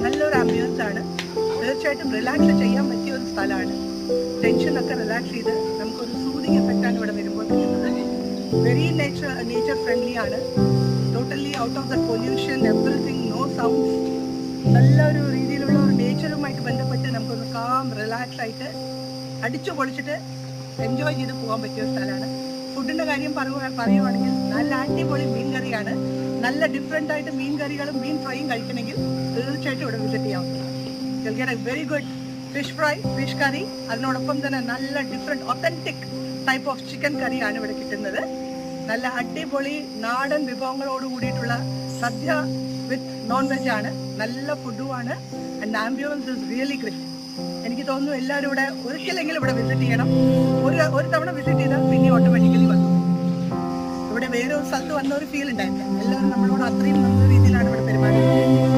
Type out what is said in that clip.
നല്ലൊരു ആംബിയൻസ് ആണ്. തീർച്ചയായിട്ടും റിലാക്സ് ചെയ്യാൻ പറ്റിയ ഒരു സ്ഥലമാണ്. ടെൻഷനൊക്കെ റിലാക്സ് ചെയ്ത് നമുക്കൊരു സൂതിങ് എഫക്റ്റാണ് ഇവിടെ വരുമ്പോൾ കിട്ടുന്നത്. വെരി നേച്ചർ ഫ്രണ്ട്ലി ആണ്. Totally out of the pollution, everything, no sounds. നല്ലൊരു രീതിയിലുള്ള ഒരു നേച്ചറുമായിട്ട് ബന്ധപ്പെട്ട് നമുക്കൊന്ന് കാം റിലാക്സ് ആയിട്ട് അടിച്ചു പൊളിച്ചിട്ട് എൻജോയ് ചെയ്ത് പോകാൻ പറ്റിയ ഒരു സ്ഥലമാണ്. ഫുഡിൻ്റെ കാര്യം പറയുവാണെങ്കിൽ നല്ല അടിപൊളി മീൻ കറിയാണ്. നല്ല ഡിഫറെൻ്റ് ആയിട്ട് മീൻ കറികളും മീൻ ഫ്രൈയും കഴിക്കണമെങ്കിൽ തീർച്ചയായിട്ടും ഇവിടെ വിസിറ്റ് ചെയ്യാവുന്നതാണ്. You get A very good fish fry, fish curry. അതിനോടൊപ്പം തന്നെ നല്ല different authentic type of chicken കറിയാണ് ഇവിടെ കിട്ടുന്നത്. നല്ല അടിപൊളി നാടൻ വിഭവങ്ങളോട് കൂടിയിട്ടുള്ള സദ്യ വിത്ത് നോൺ വെജ് ആണ്. നല്ല ഫുഡുമാണ്. And ambience is really great. എനിക്ക് തോന്നുന്നു എല്ലാവരും ഇവിടെ ഒരിക്കലെങ്കിലും ഇവിടെ വിസിറ്റ് ചെയ്യണം. ഒരു തവണ വിസിറ്റ് ചെയ്താൽ പിന്നെ ഓട്ടോമാറ്റിക്കലി വന്നു. ഇവിടെ വേറെ ഒരു സ്ഥലത്ത് വന്ന ഒരു ഫീൽ ഉണ്ടായില്ല. എല്ലാവരും നമ്മളോട് അത്രയും നല്ല രീതിയിലാണ് ഇവിടെ പെരുമാറുന്നത്.